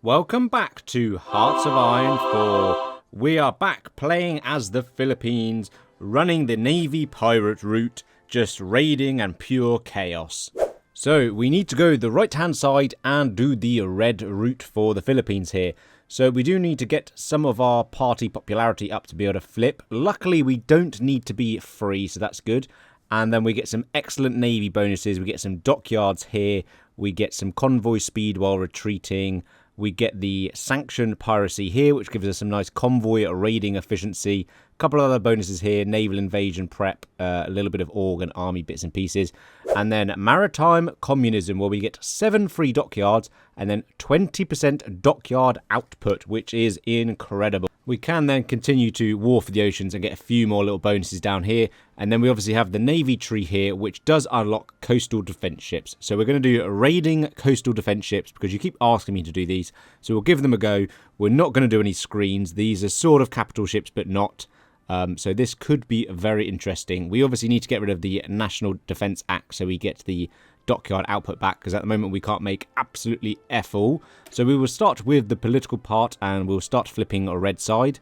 Welcome back to Hearts of Iron 4. We are back playing as the Philippines, running the Navy pirate route, just raiding and pure chaos. So we need to go the right hand side and do the red route for the Philippines here. So we do need to get some of our party popularity up to be able to flip. Luckily we don't need to be free, so that's good. And then we get some excellent Navy bonuses. We get some dockyards here. We get some convoy speed while retreating. We get the sanctioned piracy here, which gives us some nice convoy raiding efficiency. A couple of other bonuses here, naval invasion prep, a little bit of org and army bits and pieces. And then maritime communism, where we get 7 free dockyards and then 20% dockyard output, which is incredible. We can then continue to war for the oceans and get a few more little bonuses down here. And then we obviously have the Navy tree here, which does unlock coastal defense ships. So we're going to do raiding coastal defense ships because you keep asking me to do these. So we'll give them a go. We're not going to do any screens. These are sort of capital ships, but not. So this could be very interesting. We obviously need to get rid of the National Defense Act so we get the dockyard output back, because at the moment we can't make absolutely F all. So we will start with the political part and we'll start flipping a red side.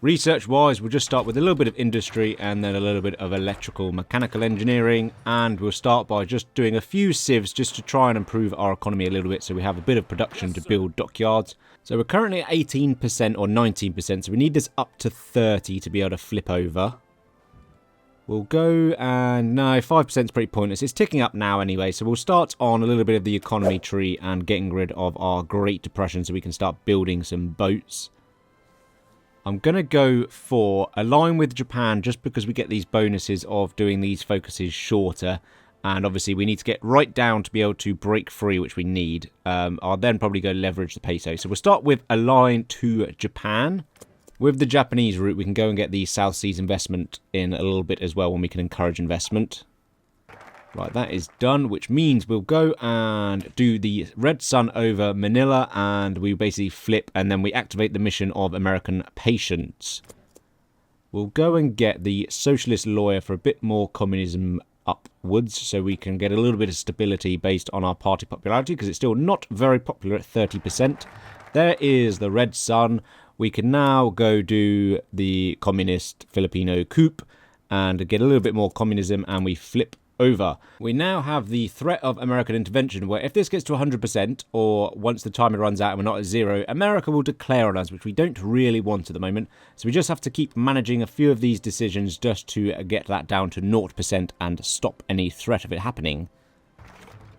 Research wise, we'll just start with a little bit of industry and then a little bit of electrical mechanical engineering, and we'll start by just doing a few civs just to try and improve our economy a little bit so we have a bit of production to build dockyards. So we're currently at 18% or 19%, so we need this up to 30 to be able to flip over. We'll go and no, 5% is pretty pointless. It's ticking up now anyway, so we'll start on a little bit of the economy tree and getting rid of our Great Depression so we can start building some boats. I'm going to go for align with Japan just because we get these bonuses of doing these focuses shorter. And obviously we need to get right down to be able to break free, which we need. I'll then probably go leverage the peso. So we'll start with align to Japan. With the Japanese route, we can go and get the South Seas investment in a little bit as well when we can encourage investment. Right, that is done, which means we'll go and do the Red Sun over Manila, and we basically flip, and then we activate the mission of American Patience. We'll go and get the Socialist Lawyer for a bit more communism upwards, so we can get a little bit of stability based on our party popularity, because it's still not very popular at 30%. There is the Red Sun. We can now go do the communist Filipino coup and get a little bit more communism, and we flip over. We now have the threat of American intervention, where if this gets to 100%, or once the timer runs out and we're not at 0, America will declare on us, which we don't really want at the moment. So we just have to keep managing a few of these decisions just to get that down to 0% and stop any threat of it happening.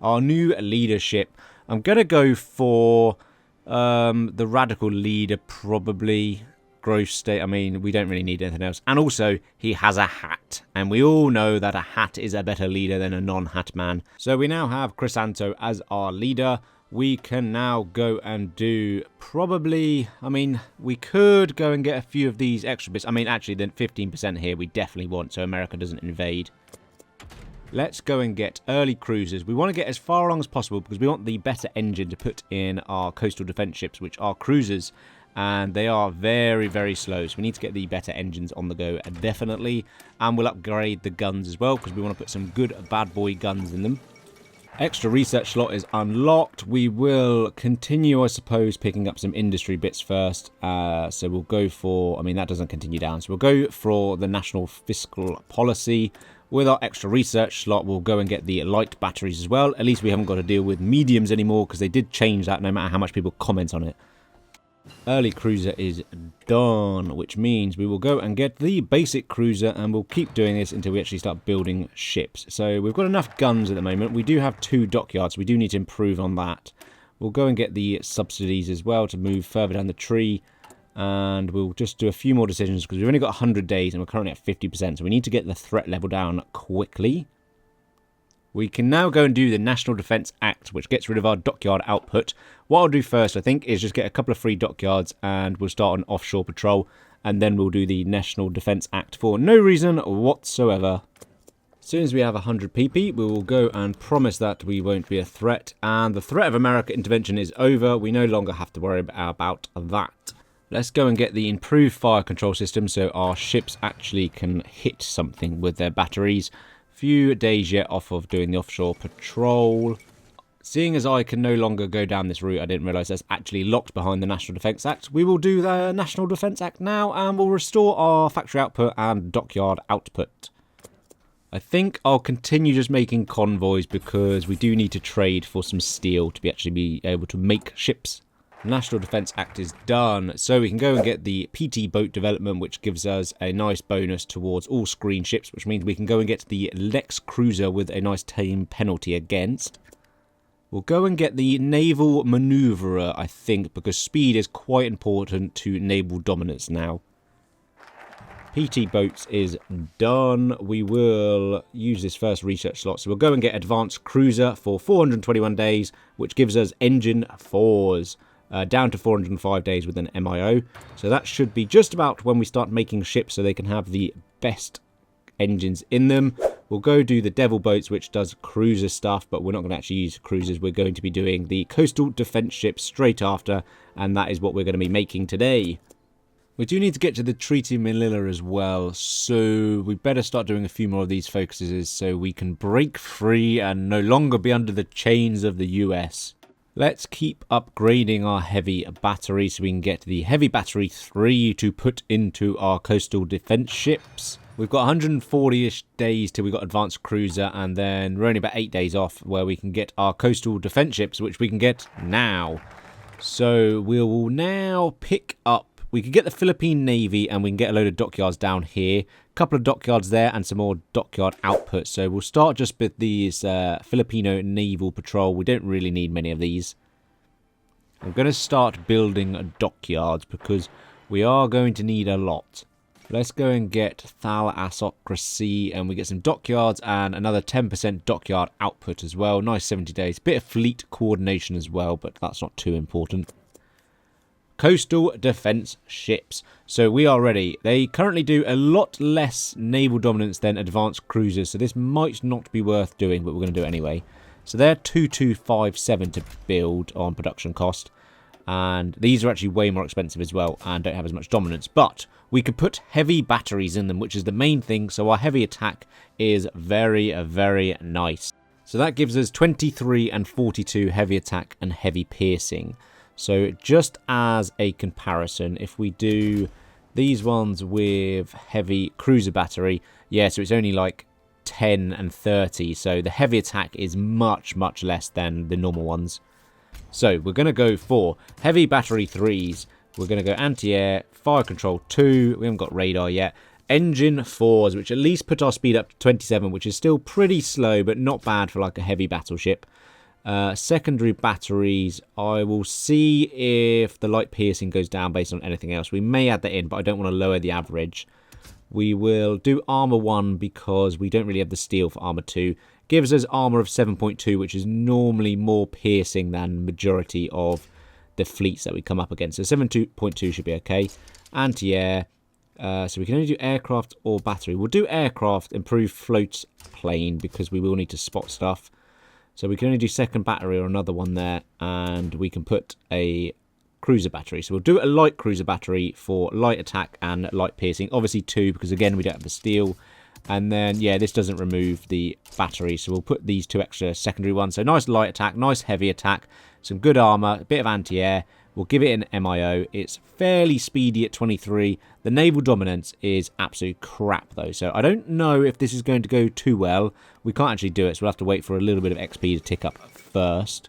Our new leadership. I'm going to go for the radical leader, probably. Growth state, I mean, we don't really need anything else. And also, he has a hat. And we all know that a hat is a better leader than a non-hat man. So we now have Crisanto as our leader. We can now go and do probably, I mean, we could go and get a few of these extra bits. I mean, actually, the 15% here we definitely want, so America doesn't invade. Let's go and get early cruisers. We want to get as far along as possible because we want the better engine to put in our coastal defense ships, which are cruisers. And they are very, very slow. So we need to get the better engines on the go, definitely. And we'll upgrade the guns as well, because we want to put some good bad boy guns in them. Extra research slot is unlocked. We will continue, I suppose, picking up some industry bits first. So we'll go for, I mean, that doesn't continue down. So we'll go for the national fiscal policy. With our extra research slot, we'll go and get the light batteries as well. At least we haven't got to deal with mediums anymore, because they did change that no matter how much people comment on it. Early cruiser is done, which means we will go and get the basic cruiser, and we'll keep doing this until we actually start building ships. So we've got enough guns at the moment. We do have 2 dockyards. We do need to improve on that. We'll go and get the subsidies as well to move further down the tree, and we'll just do a few more decisions because we've only got 100 days and we're currently at 50%, so we need to get the threat level down quickly. We can now go and do the National Defense Act, which gets rid of our dockyard output. What I'll do first, I think, is just get a couple of free dockyards and we'll start an offshore patrol. And then we'll do the National Defense Act for no reason whatsoever. As soon as we have 100 PP, we will go and promise that we won't be a threat. And the threat of American intervention is over. We no longer have to worry about that. Let's go and get the improved fire control system so our ships actually can hit something with their batteries. Few days yet off of doing the offshore patrol. seeing as I can no longer go down this route, I didn't realise that's actually locked behind the National Defence Act. We will do the National Defence Act now, and we'll restore our factory output and dockyard output. I think I'll continue just making convoys because we do need to trade for some steel to be able to make ships. National Defence Act is done, so we can go and get the PT boat development, which gives us a nice bonus towards all screen ships, which means we can go and get the Lex cruiser with a nice tame penalty against. We'll go and get the naval manoeuvrer, I think, because speed is quite important to naval dominance now. PT boats is done. We will use this first research slot, so we'll go and get advanced cruiser for 421 days, which gives us engine 4s. Down to 405 days with an MIO. So that should be just about when we start making ships so they can have the best engines in them. We'll go do the Devil boats, which does cruiser stuff, but we're not going to actually use cruisers. We're going to be doing the coastal defense ships straight after, and that is what we're going to be making today. We do need to get to the Treaty of Manila as well, so we better start doing a few more of these focuses so we can break free and no longer be under the chains of the US. Let's keep upgrading our heavy battery so we can get the heavy battery 3 to put into our coastal defense ships. We've got 140-ish days till we got advanced cruiser, and then we're only about 8 days off where we can get our coastal defense ships, which we can get now. So we will now pick up. We can get the Philippine Navy and we can get a load of dockyards down here. A couple of dockyards there and some more dockyard output. So we'll start just with these Filipino Naval Patrol. We don't really need many of these. I'm going to start building dockyards because we are going to need a lot. Let's go and get Thalassocracy, and we get some dockyards and another 10% dockyard output as well. Nice 70 days. Bit of fleet coordination as well, but that's not too important. Coastal defense ships. So we are ready. They currently do a lot less naval dominance than advanced cruisers, so this might not be worth doing, but we're going to do it anyway. So they're 2257 to build on production cost, and these are actually way more expensive as well and don't have as much dominance, but we could put heavy batteries in them, which is the main thing, so our heavy attack is very, very nice. So that gives us 23 and 42 heavy attack and heavy piercing. So just as a comparison, if we do these ones with heavy cruiser battery, yeah, so it's only like 10 and 30. So the heavy attack is much less than the normal ones. So we're going to go for heavy battery 3s. We're going to go anti-air, fire control 2. We haven't got radar yet. Engine 4s, which at least put our speed up to 27, which is still pretty slow, but not bad for like a heavy battleship. Secondary batteries, I will see if the light piercing goes down based on anything else. We may add that in, but I don't want to lower the average. We will do armor 1 because we don't really have the steel for armor 2. Gives us armor of 7.2, which is normally more piercing than majority of the fleets that we come up against. So 7.2 should be okay. Anti-air. So we can only do aircraft or battery. We'll do aircraft, improve float plane because we will need to spot stuff. So we can only do second battery or another one there, and we can put a cruiser battery. So we'll do a light cruiser battery for light attack and light piercing. Obviously 2 because, again, we don't have the steel. And then, yeah, this doesn't remove the battery, so we'll put these 2 extra secondary ones. So nice light attack, nice heavy attack, some good armor, a bit of anti-air. We'll give it an MIO. It's fairly speedy at 23. The naval dominance is absolute crap, though. So I don't know if this is going to go too well. We can't actually do it, so we'll have to wait for a little bit of XP to tick up first.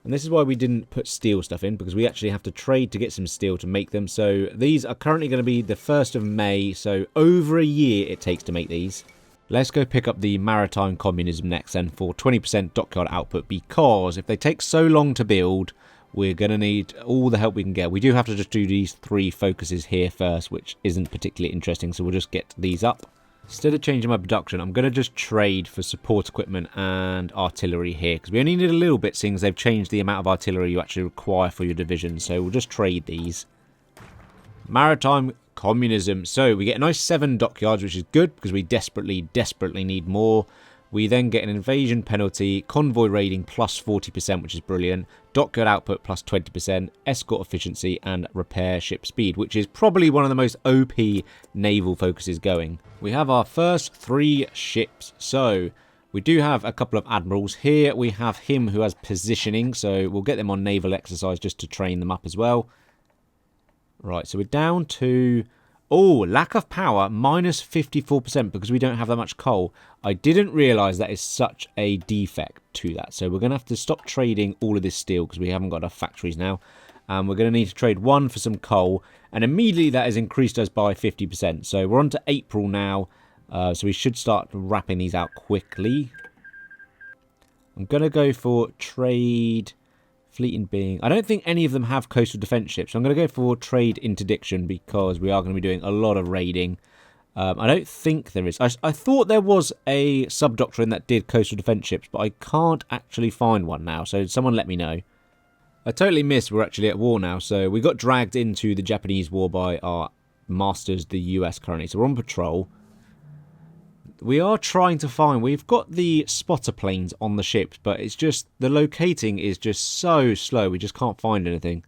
And this is why we didn't put steel stuff in, because we actually have to trade to get some steel to make them. So these are currently going to be the 1st of May, so over a year it takes to make these. Let's go pick up the maritime communism next then for 20% dockyard output, because if they take so long to build, we're going to need all the help we can get. We do have to just do these 3 focuses here first, which isn't particularly interesting, so we'll just get these up. Instead of changing my production, I'm going to just trade for support equipment and artillery here, because we only need a little bit, seeing as they've changed the amount of artillery you actually require for your division, so we'll just trade these. Maritime communism. So we get a nice 7 dockyards, which is good, because we desperately need more. We then get an invasion penalty, convoy raiding plus 40%, which is brilliant, dockyard output plus 20%, escort efficiency, and repair ship speed, which is probably one of the most OP naval focuses going. We have our first 3 ships, so We do have a couple of admirals. Here we have him who has positioning, so we'll get them on naval exercise just to train them up as well. Right, so we're down to... Oh, lack of power, minus 54% because we don't have that much coal. I didn't realise that is such a defect to that. So we're going to have to stop trading all of this steel because we haven't got enough factories now. And we're going to need to trade one for some coal. And immediately that has increased us by 50%. So we're on to April now. So we should start wrapping these out quickly. I'm going to go for trade... Fleet and being. I don't think any of them have coastal defence ships. So I'm going to go for trade interdiction because we are going to be doing a lot of raiding. I don't think there is. I thought there was a sub-doctrine that did coastal defence ships, but I can't actually find one now. So someone let me know. I totally missed we're actually at war now. So we got dragged into the Japanese war by our masters, the US currently. So we're on patrol. We are trying to find... We've got the spotter planes on the ships, but it's just... The locating is just so slow. We just can't find anything.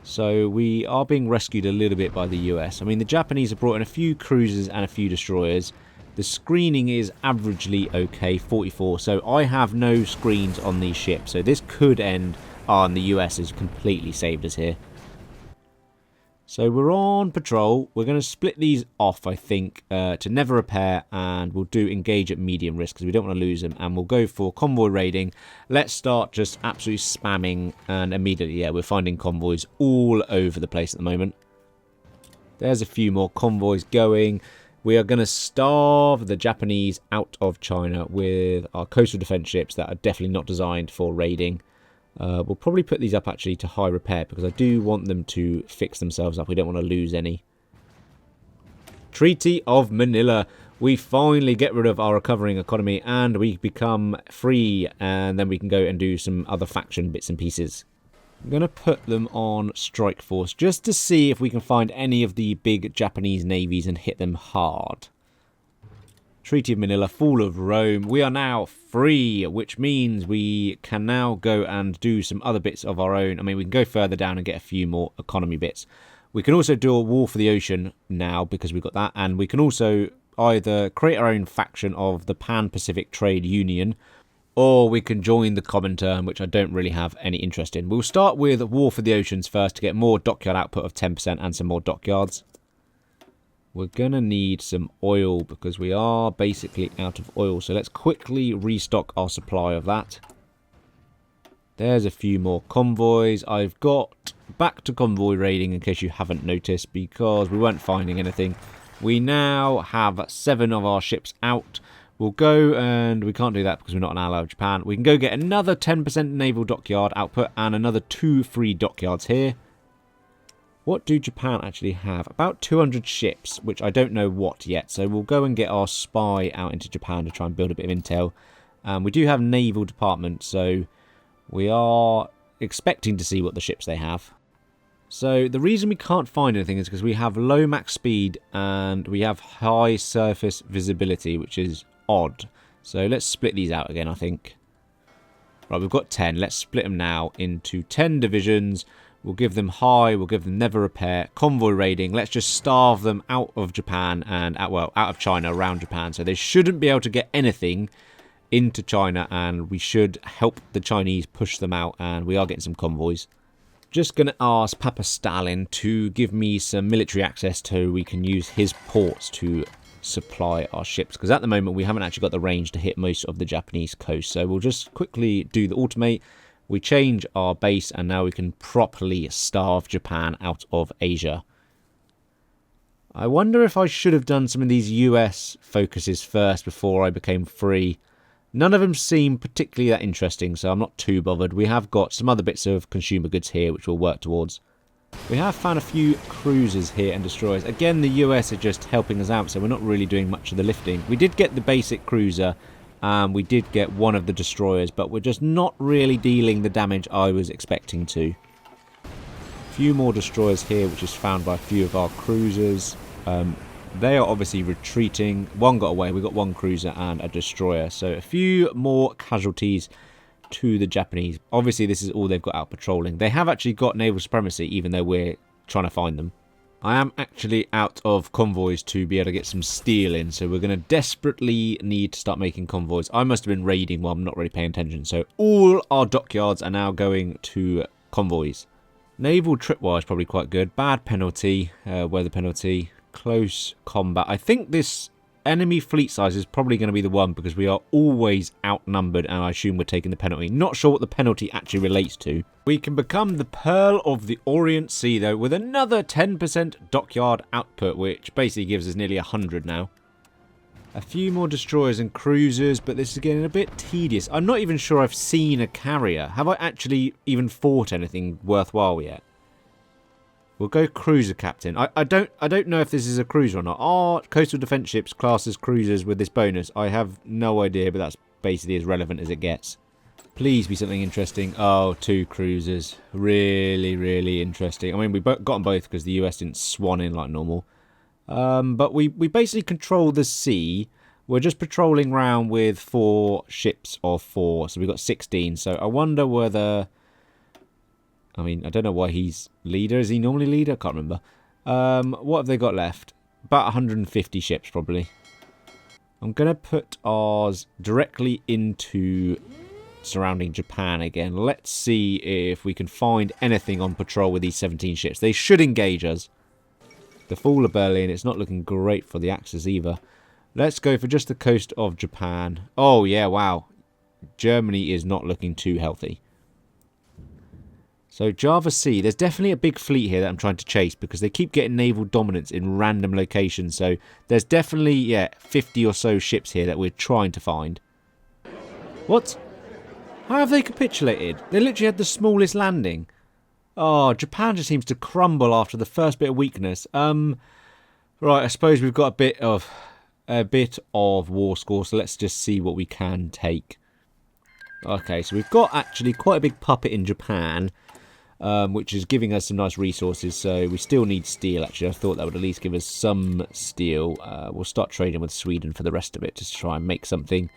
So we are being rescued a little bit by the US. I mean, the Japanese have brought in a few cruisers and a few destroyers. The screening is averagely okay, 44. So I have no screens on these ships. So this could end... Oh, and the US has completely saved us here. So we're on patrol. We're going to split these off, I think, to never repair, and we'll do engage at medium risk because we don't want to lose them, and we'll go for convoy raiding. Let's start just absolutely spamming, and immediately, yeah, we're finding convoys all over the place at the moment. There's a few more convoys going. We are going to starve the Japanese out of China with our coastal defense ships that are definitely not designed for raiding. We'll probably put these up actually to high repair because I do want them to fix themselves up. We don't want to lose any. Treaty of Manila. We finally get rid of our recovering economy and we become free, and then we can go and do some other faction bits and pieces. I'm going to put them on strike force just to see if we can find any of the big Japanese navies and hit them hard. Treaty of Manila, fall of Rome. We are now free, which means we can now go and do some other bits of our own. I mean, we can go further down and get a few more economy bits. We can also do a war for the ocean now because we've got that. And we can also either create our own faction of the Pan-Pacific Trade Union, or we can join the Comintern, which I don't really have any interest in. We'll start with war for the oceans first to get more dockyard output of 10% and some more dockyards. We're going to need some oil because we are basically out of oil. So let's quickly restock our supply of that. There's a few more convoys. I've got back to convoy raiding in case you haven't noticed because we weren't finding anything. We now have 7 of our ships out. We'll go, and we can't do that because we're not an ally of Japan. We can go get another 10% naval dockyard output and another 2 free dockyards here. What do Japan actually have? About 200 ships, which I don't know what yet. So we'll go and get our spy out into Japan to try and build a bit of intel. We do have naval department, so we are expecting to see what the ships they have. So the reason we can't find anything is because we have low max speed and we have high surface visibility, which is odd. So let's split these out again, I think. Right, we've got 10. Let's split them now into 10 divisions. We'll give them high, we'll give them never repair, convoy raiding. Let's just starve them out of Japan and, out of China, around Japan. So they shouldn't be able to get anything into China, and we should help the Chinese push them out, and we are getting some convoys. Just going to ask Papa Stalin to give me some military access so we can use his ports to supply our ships, because at the moment we haven't actually got the range to hit most of the Japanese coast. So we'll just quickly do the automate. We change our base, and now we can properly starve Japan out of Asia. I wonder if I should have done some of these US focuses first before I became free. None of them seem particularly that interesting, so I'm not too bothered. We have got some other bits of consumer goods here, which we'll work towards. We have found a few cruisers here and destroyers. Again, the US are just helping us out, so we're not really doing much of the lifting. We did get the basic cruiser. We did get one of the destroyers, but we're just not really dealing the damage I was expecting to. A few more destroyers here, which is found by a few of our cruisers. They are obviously retreating. One got away. We got one cruiser and a destroyer. So a few more casualties to the Japanese. Obviously, this is all they've got out patrolling. They have actually got naval supremacy, even though we're trying to find them. I am actually out of convoys to be able to get some steel in, so we're going to desperately need to start making convoys. I must have been raiding while I'm not really paying attention, so all our dockyards are now going to convoys. Naval tripwire is probably quite good. Bad penalty, weather penalty, close combat. I think this enemy fleet size is probably going to be the one because we are always outnumbered and I assume we're taking the penalty. Not sure what the penalty actually relates to. We can become the Pearl of the Orient Sea though with another 10% dockyard output, which basically gives us nearly 100 now. A few more destroyers and cruisers, but this is getting a bit tedious. I'm not even sure I've seen a carrier. Have I actually even fought anything worthwhile yet? We'll go cruiser captain. I don't know if this is a cruiser or not. Are coastal defense ships classed as cruisers with this bonus? I have no idea, but that's basically as relevant as it gets. Please be something interesting. Oh, 2 cruisers. Really, really interesting. I mean, we got them both because the US didn't swan in like normal. But we basically control the sea. We're just patrolling around with 4 ships of 4. So we've got 16. So I wonder whether... I mean, I don't know why he's leader. Is he normally leader? I can't remember. What have they got left? About 150 ships, probably. I'm going to put ours directly into surrounding Japan again. Let's see if we can find anything on patrol with these 17 ships. They should engage us. The fall of Berlin, it's not looking great for the Axis either. Let's go for just the coast of Japan. Oh, yeah, wow. Germany is not looking too healthy. So Java Sea, there's definitely a big fleet here that I'm trying to chase because they keep getting naval dominance in random locations. So there's definitely, yeah, 50 or so ships here that we're trying to find. What? How have they capitulated? They literally had the smallest landing. Oh, Japan just seems to crumble after the first bit of weakness. Right, I suppose we've got a bit of war score, so let's just see what we can take. Okay, so we've got actually quite a big puppet in Japan. Which is giving us some nice resources, so we still need steel actually. I thought that would at least give us some steel. We'll start trading with Sweden for the rest of it, just to try and make something.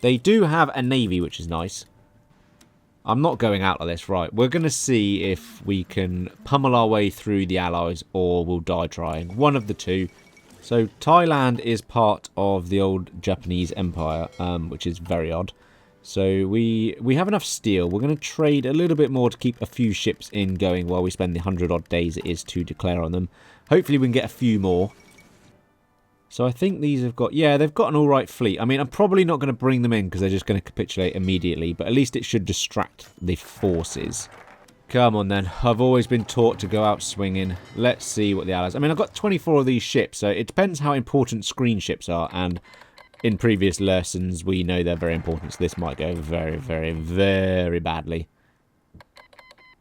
They do have a navy, which is nice. I'm not going out of this, right. We're going to see if we can pummel our way through the Allies, or we'll die trying. One of the two. So Thailand is part of the old Japanese Empire, which is very odd. So we have enough steel. We're going to trade a little bit more to keep a few ships in going while we spend the 100 odd days it is to declare on them. Hopefully we can get a few more. So I think these have got... Yeah, they've got an alright fleet. I mean, I'm probably not going to bring them in because they're just going to capitulate immediately. But at least it should distract the forces. Come on then. I've always been taught to go out swinging. Let's see what the Allies... I mean, I've got 24 of these ships. So it depends how important screen ships are. And... in previous lessons, we know they're very important, so this might go very, very, very badly.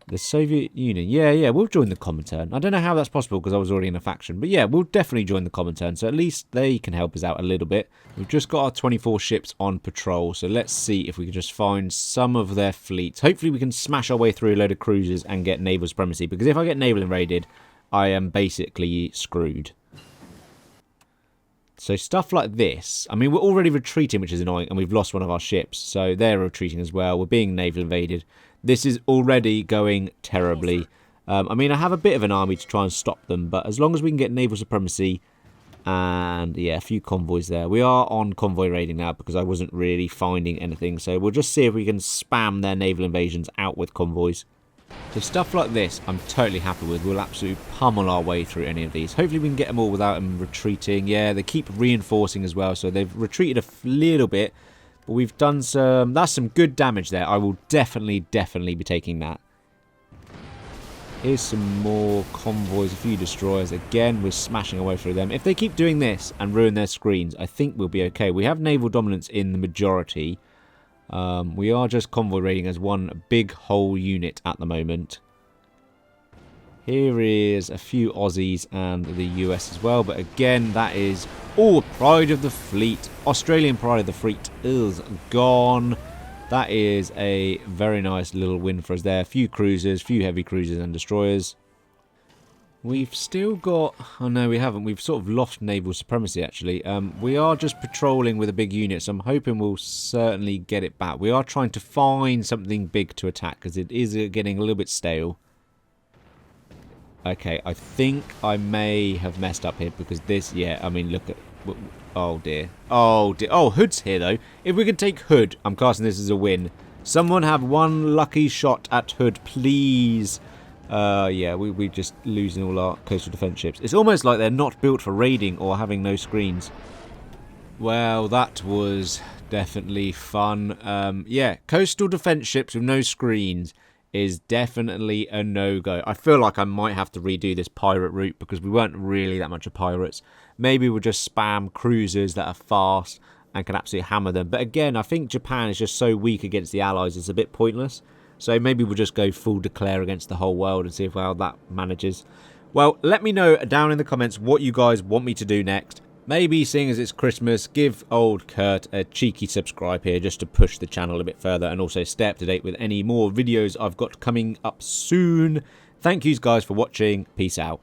The Soviet Union. Yeah, we'll join the Comintern. I don't know how that's possible because I was already in a faction. But yeah, we'll definitely join the Comintern, so at least they can help us out a little bit. We've just got our 24 ships on patrol, so let's see if we can just find some of their fleets. Hopefully we can smash our way through a load of cruisers and get naval supremacy, because if I get naval invaded, I am basically screwed. So stuff like this, I mean, we're already retreating, which is annoying, and we've lost one of our ships. So they're retreating as well. We're being naval invaded. This is already going terribly. I mean, I have a bit of an army to try and stop them, but as long as we can get naval supremacy and, yeah, a few convoys there. We are on convoy raiding now because I wasn't really finding anything. So we'll just see if we can spam their naval invasions out with convoys. So stuff like this, I'm totally happy with. We'll absolutely pummel our way through any of these. Hopefully we can get them all without them retreating. Yeah, they keep reinforcing as well, so they've retreated a little bit. But we've done some... that's some good damage there. I will definitely be taking that. Here's some more convoys, a few destroyers. Again, we're smashing our way through them. If they keep doing this and ruin their screens, I think we'll be okay. We have naval dominance in the majority. We are just convoy raiding as one big whole unit at the moment. Here is a few Aussies and the US as well, but again, that is all pride of the fleet. Australian pride of the fleet is gone. That is a very nice little win for us there. A few cruisers, few heavy cruisers and destroyers. We've still got... oh no, we haven't. We've sort of lost naval supremacy, actually. We are just patrolling with a big unit, so I'm hoping we'll certainly get it back. We are trying to find something big to attack, because it is getting a little bit stale. Okay, I think I may have messed up here because this, yeah, I mean, look at, oh dear. Oh dear. Oh, Hood's here though. If we could take Hood, I'm casting this as a win. Someone have one lucky shot at Hood, please. Yeah, we're just losing all our coastal defense ships. It's almost like they're not built for raiding or having no screens. Well, that was definitely fun. Yeah, coastal defense ships with no screens is definitely a no-go. I feel like I might have to redo this pirate route because we weren't really that much of pirates. Maybe we'll just spam cruisers that are fast and can absolutely hammer them. But again, I think Japan is just so weak against the Allies, it's a bit pointless. So maybe we'll just go full declare against the whole world and see how that manages. Well, let me know down in the comments what you guys want me to do next. Maybe, seeing as it's Christmas, give old Kurt a cheeky subscribe here just to push the channel a bit further and also stay up to date with any more videos I've got coming up soon. Thank you guys for watching. Peace out.